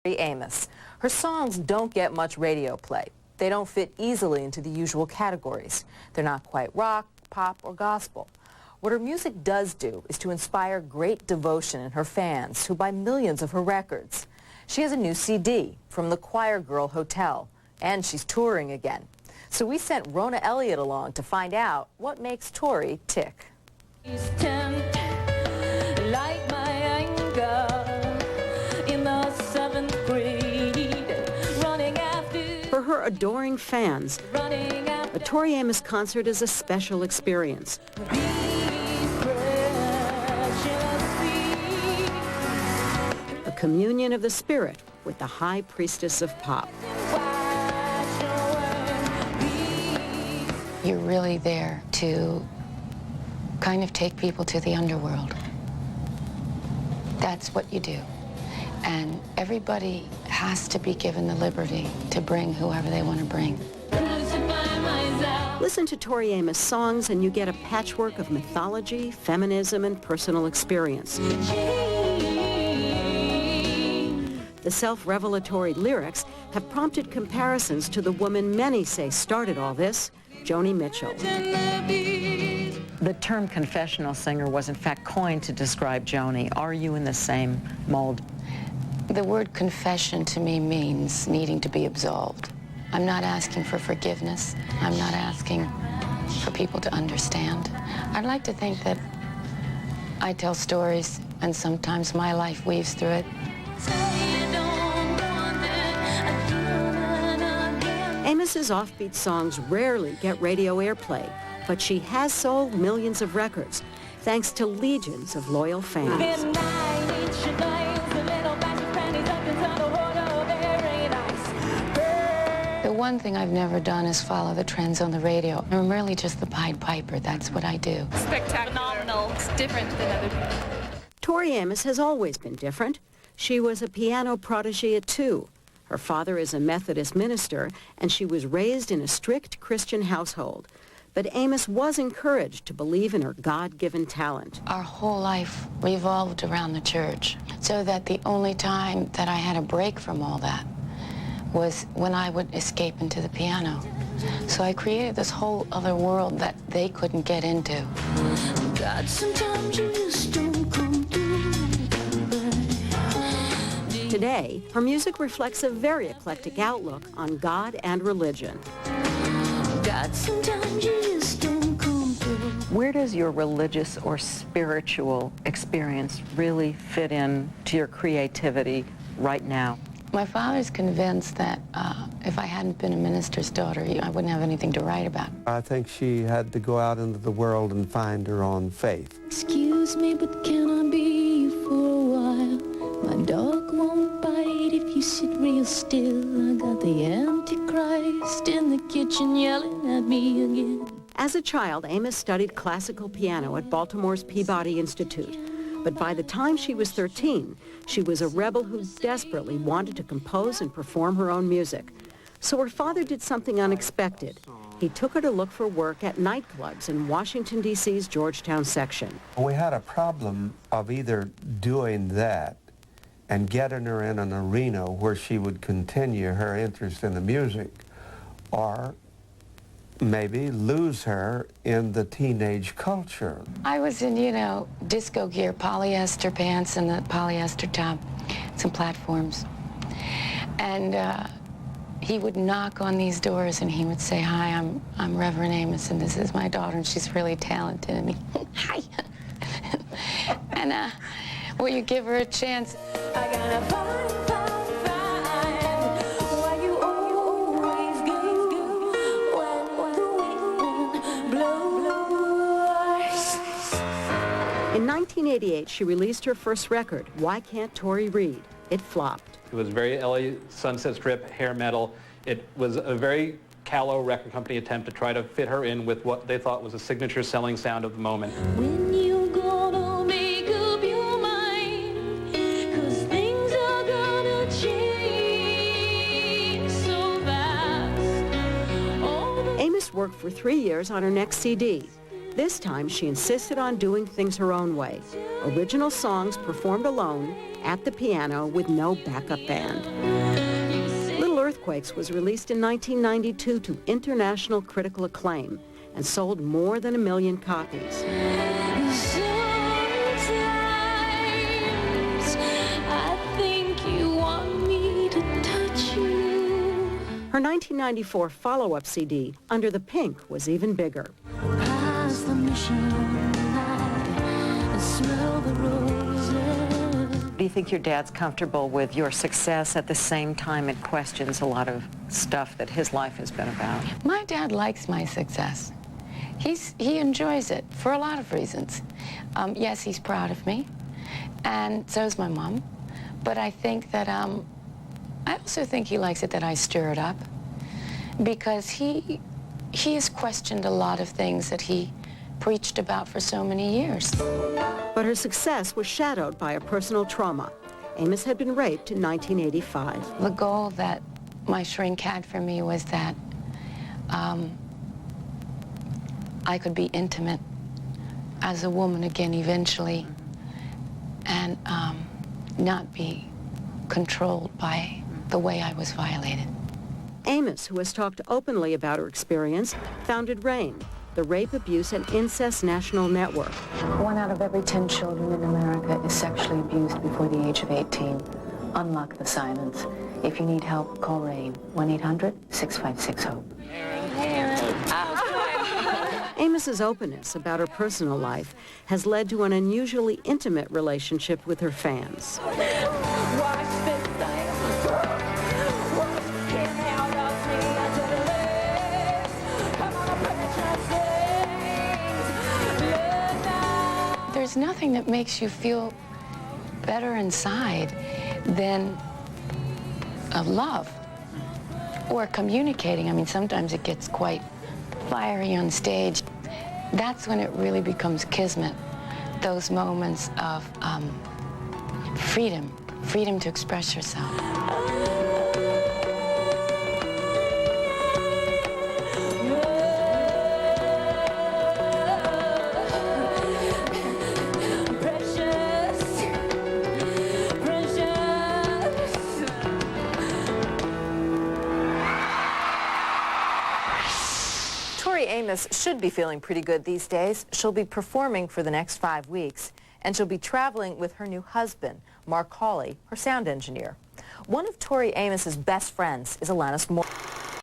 Tori Amos. Her songs don't get much radio play. They don't fit easily into the usual categories. They're not quite rock, pop, or gospel. What her music does do is to inspire great devotion in her fans who buy millions of her records. She has a new CD, From the Choir Girl Hotel, and she's touring again. So we sent Rona Elliott along to find out what makes Tori tick. For her adoring fans, a Tori Amos concert is a special experience. A communion of the spirit with the high priestess of pop. You're really there to kind of take people to the underworld. That's what you do. And everybody has to be given the liberty to bring whoever they want to bring. Listen to Tori Amos songs and you get a patchwork of mythology, feminism, and personal experience. The self-revelatory lyrics have prompted comparisons to the woman many say started all this, Joni Mitchell. The term confessional singer was in fact coined to describe Joni. Are you in the same mold? The word confession to me means needing to be absolved. I'm not asking for forgiveness. I'm not asking for people to understand. I'd like to think that I tell stories and sometimes my life weaves through it. Amos's offbeat songs rarely get radio airplay, but she has sold millions of records, thanks to legions of loyal fans. The one thing I've never done is follow the trends on the radio. I'm really just the Pied Piper. That's what I do. Spectacular. Phenomenal. It's different than other people. Tori Amos has always been different. She was a piano prodigy at 2. Her father is a Methodist minister, and she was raised in a strict Christian household. But Amos was encouraged to believe in her God-given talent. Our whole life revolved around the church, so that the only time that I had a break from all that was when I would escape into the piano. So I created this whole other world that they couldn't get into. God, sometimes you just don't come through. Today, her music reflects a very eclectic outlook on God and religion. God, sometimes you just don't come through. Where does your religious or spiritual experience really fit in to your creativity right now? My father's convinced that if I hadn't been a minister's daughter, I wouldn't have anything to write about. I think she had to go out into the world and find her own faith. Excuse me, but can I be you for a while? My dog won't bite if you sit real still. I got the Antichrist in the kitchen yelling at me again. As a child, Amos studied classical piano at Baltimore's Peabody Institute. But by the time she was 13, she was a rebel who desperately wanted to compose and perform her own music. So her father did something unexpected. He took her to look for work at nightclubs in Washington, D.C.'s Georgetown section. We had a problem of either doing that and getting her in an arena where she would continue her interest in the music, or maybe lose her in the teenage culture. I was in, disco gear, polyester pants and the polyester top, some platforms. And he would knock on these doors and he would say, "Hi, I'm Reverend Amos, and this is my daughter, and she's really talented." And hi. And will you give her a chance? I gotta find. Why you always go when the wind blows. In 1988, she released her first record, Why Can't Tori Read? It flopped. It was very LA Sunset Strip, hair metal. It was a very callow record company attempt to try to fit her in with what they thought was a signature selling sound of the moment. When you gonna make up your mind, 'cause things are gonna change so fast. Amos worked for 3 years on her next CD. This time, she insisted on doing things her own way. Original songs performed alone at the piano with no backup band. Little Earthquakes was released in 1992 to international critical acclaim and sold more than 1 million copies. Sometimes I think you want me to touch you. Her 1994 follow-up CD, Under the Pink, was even bigger. Past the mission light and smell the roses. Do you think your dad's comfortable with your success at the same time it questions a lot of stuff that his life has been about? My dad likes my success. He enjoys it for a lot of reasons. Yes, he's proud of me, and so is my mom. But I think that, I also think he likes it that I stir it up, because he has questioned a lot of things that he preached about for so many years. But her success was shadowed by a personal trauma. Amos had been raped in 1985. The goal that my shrink had for me was that I could be intimate as a woman again eventually, and not be controlled by the way I was violated. Amos, who has talked openly about her experience, founded RAIN, the Rape, Abuse, and Incest National Network. 1 out of every 10 children in America is sexually abused before the age of 18. Unlock the silence. If you need help, call RAIN, 1-800-656-HOPE. Amos's openness about her personal life has led to an unusually intimate relationship with her fans. There's nothing that makes you feel better inside than love or communicating. I mean, sometimes it gets quite fiery on stage. That's when it really becomes kismet, those moments of freedom to express yourself. Tori Amos should be feeling pretty good these days. She'll be performing for the next 5 weeks, and she'll be traveling with her new husband, Mark Hawley, her sound engineer. One of Tori Amos's best friends is Alanis Morissette.